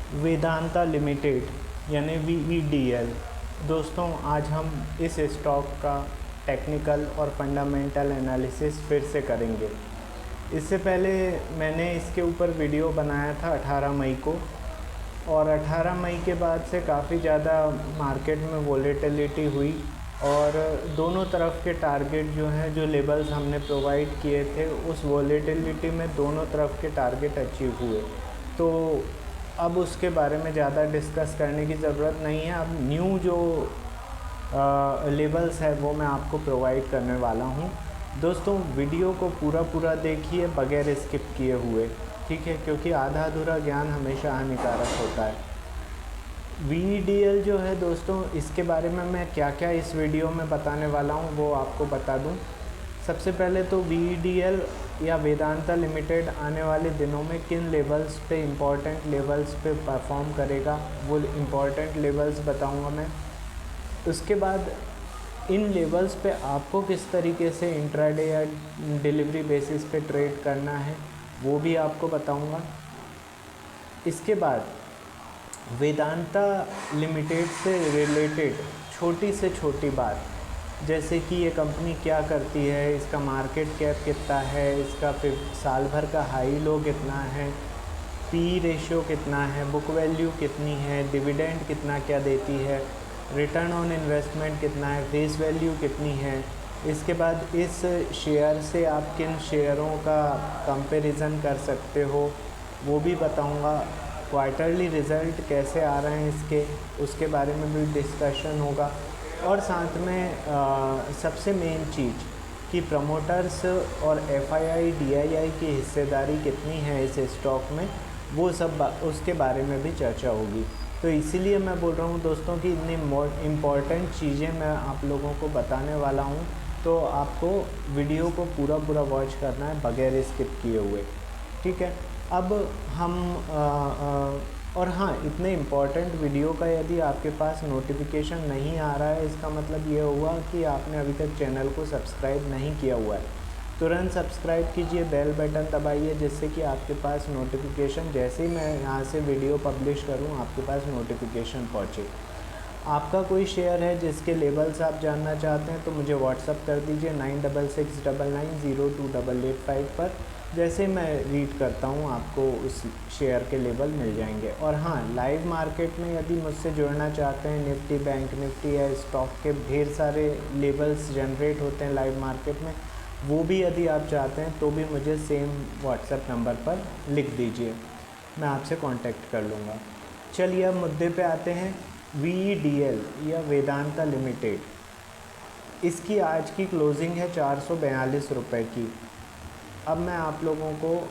Vedanta limited यानी VEDL। दोस्तों, आज हम इस स्टॉक का टेक्निकल और फंडामेंटल एनालिसिस फिर से करेंगे। इससे पहले मैंने इसके ऊपर वीडियो बनाया था 18 मई को, और 18 मई के बाद से काफ़ी ज़्यादा मार्केट में वोलेटिलिटी हुई और दोनों तरफ के टारगेट जो हैं, जो लेवल्स हमने प्रोवाइड किए थे, उस वोलेटिलिटी में दोनों तरफ के टारगेट अचीव हुए। तो अब उसके बारे में ज़्यादा डिस्कस करने की ज़रूरत नहीं है। अब न्यू जो लेवल्स है वो मैं आपको प्रोवाइड करने वाला हूँ। दोस्तों, वीडियो को पूरा देखिए बगैर स्किप किए हुए, ठीक है, क्योंकि आधा अधूरा ज्ञान हमेशा हानिकारक होता है। VEDL जो है दोस्तों, इसके बारे में मैं क्या क्या इस वीडियो में बताने वाला हूँ वो आपको बता दूँ। सबसे पहले तो VEDL या वेदांता लिमिटेड आने वाले दिनों में किन लेवल्स पे, इम्पॉर्टेंट लेवल्स पे परफॉर्म करेगा, वो इम्पॉर्टेंट लेवल्स बताऊंगा मैं। उसके बाद इन लेवल्स पे आपको किस तरीके से इंट्राडे या डिलीवरी बेसिस पे ट्रेड करना है वो भी आपको बताऊंगा। इसके बाद वेदांता लिमिटेड से रिलेटेड छोटी से छोटी बात, जैसे कि ये कंपनी क्या करती है, इसका मार्केट कैप कितना है, इसका फिर साल भर का हाई लो कितना है, पी रेशियो कितना है, बुक वैल्यू कितनी है, डिविडेंड कितना क्या देती है, रिटर्न ऑन इन्वेस्टमेंट कितना है, फेस वैल्यू कितनी है। इसके बाद इस शेयर से आप किन शेयरों का कंपैरिजन कर सकते हो वो भी बताऊंगा। क्वार्टरली रिज़ल्ट कैसे आ रहे हैं इसके, उसके बारे में भी डिस्कशन होगा। और साथ में सबसे मेन चीज़ कि प्रमोटर्स और FII DII की हिस्सेदारी कितनी है इस स्टॉक में, वो सब उसके बारे में भी चर्चा होगी। तो इसीलिए मैं बोल रहा हूँ दोस्तों कि इतनी इम्पॉर्टेंट चीज़ें मैं आप लोगों को बताने वाला हूँ, तो आपको वीडियो को पूरा वॉच करना है बगैर स्किप किए हुए, ठीक है। अब हम और हाँ, इतने इम्पॉर्टेंट वीडियो का यदि आपके पास नोटिफिकेशन नहीं आ रहा है, इसका मतलब ये हुआ कि आपने अभी तक चैनल को सब्सक्राइब नहीं किया हुआ है। तुरंत सब्सक्राइब कीजिए, बेल बटन दबाइए, जिससे कि आपके पास नोटिफिकेशन जैसे ही मैं यहाँ से वीडियो पब्लिश करूँ आपके पास नोटिफिकेशन पहुँचे। आपका कोई शेयर है जिसके लेवल्स आप जानना चाहते हैं तो मुझे व्हाट्सअप कर दीजिए 9669902885 पर। जैसे मैं रीड करता हूँ आपको उस शेयर के लेवल मिल जाएंगे। और हाँ, लाइव मार्केट में यदि मुझसे जुड़ना चाहते हैं, निफ्टी, बैंक निफ्टी या स्टॉक के ढेर सारे लेवल्स जनरेट होते हैं लाइव मार्केट में, वो भी यदि आप चाहते हैं तो भी मुझे सेम व्हाट्सएप नंबर पर लिख दीजिए, मैं आपसे कांटेक्ट कर लूँगा। चलिए अब मुद्दे पे आते हैं। VEDL या वेदांता लिमिटेड, इसकी आज की क्लोजिंग है 442 रुपये की। अब मैं आप लोगों को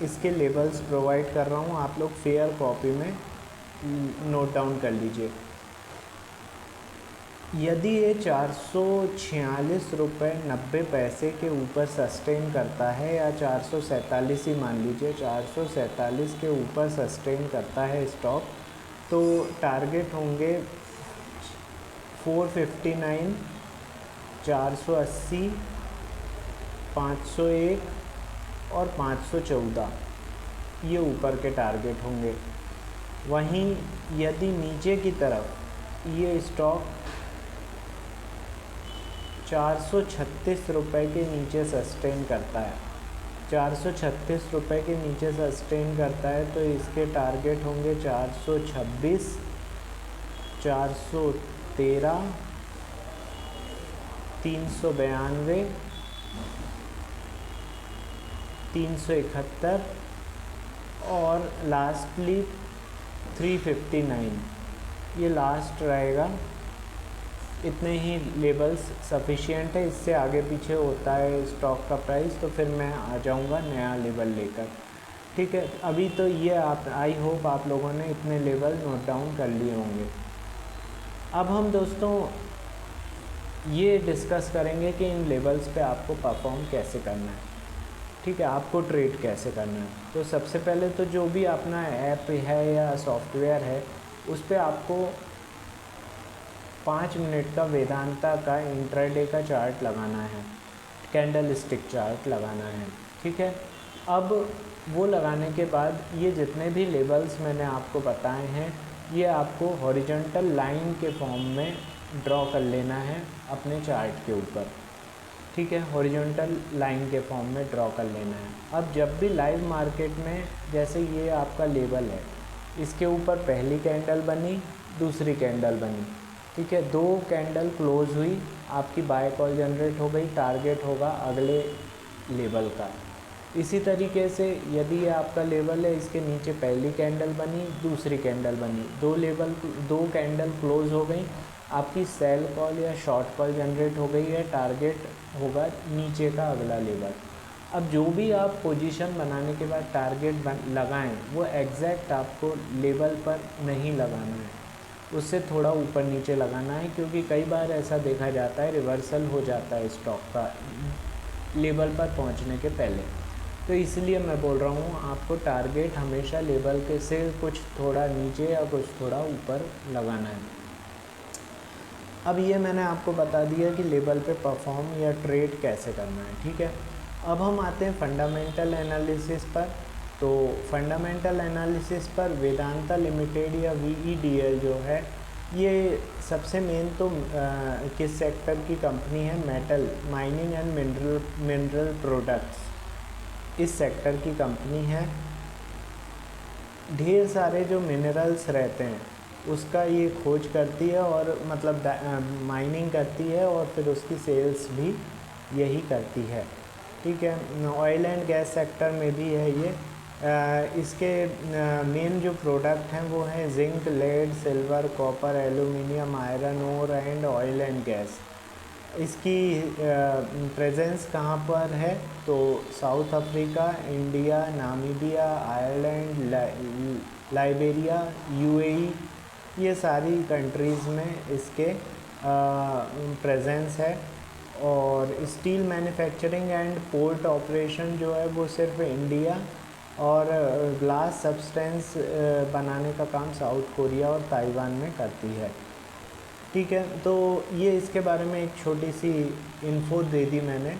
इसके लेवल्स प्रोवाइड कर रहा हूँ, आप लोग फेयर कॉपी में नोट डाउन कर लीजिए। यदि ये 446 रुपये 90 पैसे के ऊपर सस्टेन करता है, या 447 ही मान लीजिए, 447 के ऊपर सस्टेन करता है स्टॉक, तो टारगेट होंगे 459, 480, 501 और 514, ये ऊपर के टारगेट होंगे। वहीं यदि नीचे की तरफ ये स्टॉक 436 रुपये के नीचे सस्टेन करता है, 436 रुपये के नीचे सस्टेन करता है, तो इसके टारगेट होंगे 426, 413, 392, 371 और लास्टली 359, ये लास्ट रहेगा। इतने ही लेवल्स सफिशिएंट है, इससे आगे पीछे होता है स्टॉक का प्राइस तो फिर मैं आ जाऊंगा नया लेवल लेकर, ठीक है। अभी तो ये आप, आई होप आप लोगों ने इतने लेवल नोट डाउन कर लिए होंगे। अब हम दोस्तों ये डिस्कस करेंगे कि इन लेवल्स पे आपको परफॉर्म कैसे करना है, ठीक है, आपको ट्रेड कैसे करना है। तो सबसे पहले तो जो भी अपना ऐप है या सॉफ्टवेयर है, उस पर आपको 5 मिनट का वेदांता का इंट्राडे का चार्ट लगाना है, कैंडल स्टिक चार्ट लगाना है, ठीक है। अब वो लगाने के बाद ये जितने भी लेबल्स मैंने आपको बताए हैं ये आपको हॉरिजॉन्टल लाइन के फॉर्म में ड्रॉ कर लेना है अपने चार्ट के ऊपर, ठीक है। हॉरिजॉन्टल लाइन के फॉर्म में ड्रॉ कर लेना है। अब जब भी लाइव मार्केट में जैसे ये आपका लेबल है, इसके ऊपर पहली कैंडल बनी, दूसरी कैंडल बनी, ठीक है, 2 कैंडल क्लोज हुई, आपकी बाय कॉल जनरेट हो गई, टारगेट होगा अगले लेबल का। इसी तरीके से यदि ये आपका लेवल है, इसके नीचे पहली कैंडल बनी, दूसरी कैंडल बनी, 2 कैंडल क्लोज हो गई, आपकी सेल कॉल या शॉर्ट कॉल जनरेट हो गई है, टारगेट होगा नीचे का अगला लेवल। अब जो भी आप पोजीशन बनाने के बाद टारगेट लगाएं वो एग्जैक्ट आपको लेवल पर नहीं लगाना है, उससे थोड़ा ऊपर नीचे लगाना है, क्योंकि कई बार ऐसा देखा जाता है रिवर्सल हो जाता है स्टॉक का लेवल पर पहुंचने के पहले। तो इसलिए मैं बोल रहा हूँ आपको टारगेट हमेशा लेवल के से कुछ थोड़ा नीचे या कुछ थोड़ा ऊपर लगाना है। अब ये मैंने आपको बता दिया कि लेवल पे परफॉर्म या ट्रेड कैसे करना है, ठीक है। अब हम आते हैं फंडामेंटल एनालिसिस पर। तो फंडामेंटल एनालिसिस पर वेदांता लिमिटेड या VEDL जो है ये सबसे मेन तो किस सेक्टर की कंपनी है, metal, mining and mineral products, इस सेक्टर की कंपनी है। ढेर सारे जो मिनरल्स रहते हैं उसका ये खोज करती है और मतलब माइनिंग करती है और फिर उसकी सेल्स भी यही करती है, ठीक है। ऑयल एंड गैस सेक्टर में भी है ये। इसके मेन जो प्रोडक्ट हैं वो हैं zinc, lead, silver, copper, aluminium, iron ore and oil and gas. इसकी प्रेजेंस कहाँ पर है तो South Africa, India, Namibia, Ireland, Liberia, UAE, ये सारी कंट्रीज़ में इसके प्रेजेंस है। और steel manufacturing and port operation जो है वो सिर्फ इंडिया, और ग्लास सब्सटेंस बनाने का काम साउथ कोरिया और ताइवान में करती है, ठीक है। तो ये इसके बारे में एक छोटी सी इन्फो दे दी मैंने।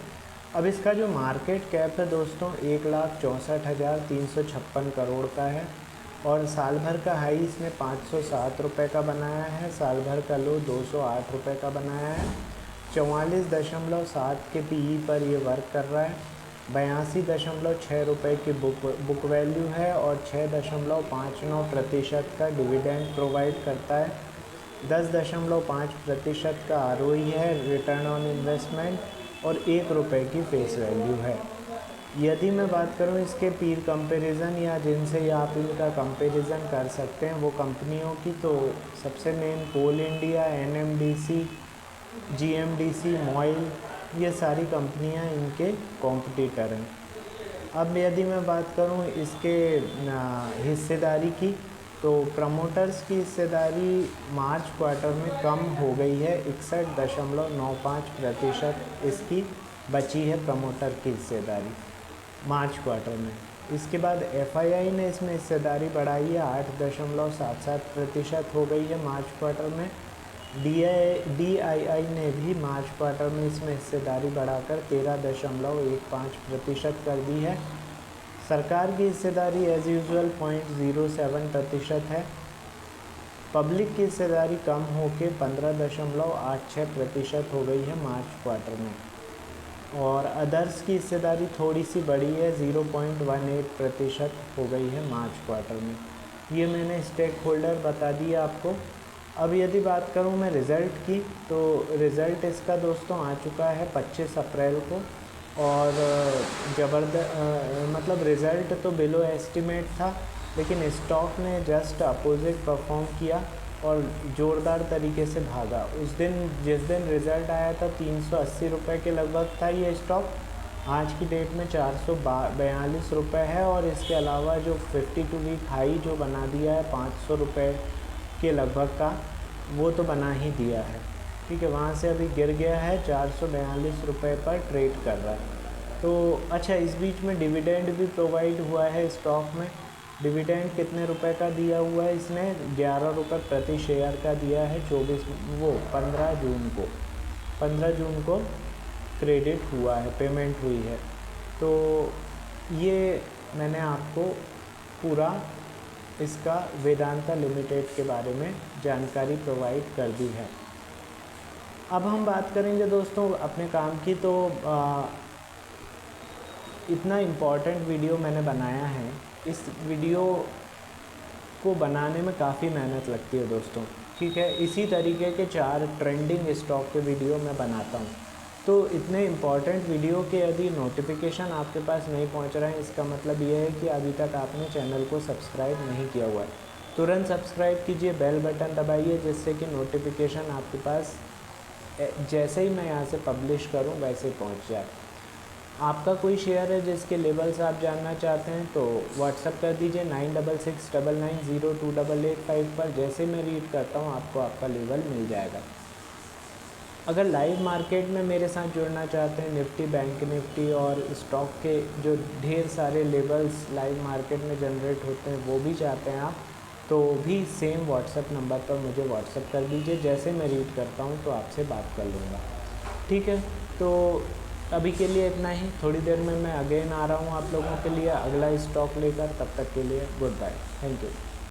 अब इसका जो मार्केट कैप है दोस्तों 1,64,356 करोड़ का है, और साल भर का हाई इसने 507 रुपये का बनाया है, साल भर का लो 208 रुपये का बनाया है। 44.7 के PE पर ये वर्क कर रहा है। 82.6 रुपये की बुक वैल्यू है, और 6.59% का डिविडेंड प्रोवाइड करता है। 10.5% का ROE है, रिटर्न ऑन इन्वेस्टमेंट, और 1 रुपये की फेस वैल्यू है। यदि मैं बात करूं इसके पीर कंपैरिजन या जिनसे आप इनका कंपैरिजन कर सकते हैं वो कंपनियों की, तो सबसे मेन कोल इंडिया, NMDC, GMDC, मॉइल, ये सारी कंपनियां इनके कॉम्पिटिटर हैं। अब यदि मैं बात करूं इसके हिस्सेदारी की, तो प्रमोटर्स की हिस्सेदारी मार्च क्वार्टर में कम हो गई है, 61.95% इसकी बची है प्रमोटर की हिस्सेदारी मार्च क्वार्टर में। इसके बाद FII ने इसमें हिस्सेदारी बढ़ाई है, 8.77% हो गई है मार्च क्वार्टर में। DII ने भी मार्च क्वार्टर में इसमें हिस्सेदारी बढ़ाकर 13.15% कर दी है। सरकार की हिस्सेदारी एज़ यूजुअल 0.07% है। पब्लिक की हिस्सेदारी कम होकर 15.86% हो गई है मार्च क्वार्टर में, और अदर्स की हिस्सेदारी थोड़ी सी बढ़ी है, 0.18% हो गई है मार्च क्वार्टर में। ये मैंने स्टेक होल्डर बता दिया आपको। अब यदि बात करूं मैं रिज़ल्ट की, तो रिज़ल्ट इसका दोस्तों आ चुका है 25 अप्रैल को, और मतलब रिज़ल्ट तो बिलो एस्टिमेट था, लेकिन स्टॉक ने जस्ट अपोजिट परफॉर्म किया और ज़ोरदार तरीके से भागा। उस दिन जिस दिन रिज़ल्ट आया था 380 रुपये के लगभग था ये स्टॉक, आज की डेट में 442 रुपये है, और इसके अलावा जो 52 वीक हाई जो बना दिया है 500 रुपये के लगभग का, वो तो बना ही दिया है, ठीक है। वहाँ से अभी गिर गया है, 442 रुपये पर ट्रेड कर रहा है। तो अच्छा, इस बीच में डिविडेंड भी प्रोवाइड हुआ है स्टॉक में। डिविडेंड कितने रुपए का दिया हुआ है इसने, 11 रुपये प्रति शेयर का दिया है। 15 जून को क्रेडिट हुआ है, पेमेंट हुई है। तो ये मैंने आपको पूरा इसका वेदांता लिमिटेड के बारे में जानकारी प्रोवाइड कर दी है। अब हम बात करेंगे दोस्तों अपने काम की। तो इतना इम्पॉर्टेंट वीडियो मैंने बनाया है, इस वीडियो को बनाने में काफ़ी मेहनत लगती है दोस्तों, ठीक है। इसी तरीके के 4 ट्रेंडिंग स्टॉक के वीडियो मैं बनाता हूँ। तो इतने इम्पॉर्टेंट वीडियो के यदि नोटिफिकेशन आपके पास नहीं पहुँच रहा है, इसका मतलब ये है कि अभी तक आपने चैनल को सब्सक्राइब नहीं किया हुआ है। तुरंत सब्सक्राइब कीजिए, बेल बटन दबाइए, जिससे कि नोटिफिकेशन आपके पास जैसे ही मैं यहाँ से पब्लिश करूँ वैसे ही पहुँच जाए। आपका कोई शेयर है जिसके लेवल्स आप जानना चाहते हैं तो व्हाट्सअप कर दीजिए 9669902885 पर। जैसे मैं रीड करता हूँ आपको आपका लेवल मिल जाएगा। अगर लाइव मार्केट में मेरे साथ जुड़ना चाहते हैं, निफ्टी, बैंक निफ्टी और स्टॉक के जो ढेर सारे लेवल्स लाइव मार्केट में जनरेट होते हैं वो भी चाहते हैं आप, तो भी सेम व्हाट्सएप नंबर पर मुझे व्हाट्सएप कर दीजिए। जैसे मैं रीड करता हूँ तो आपसे बात कर लूँगा, ठीक है। तो अभी के लिए इतना ही। थोड़ी देर में मैं अगेन आ रहा हूँ आप लोगों के लिए अगला स्टॉक लेकर। तब तक के लिए गुड बाय, थैंक यू।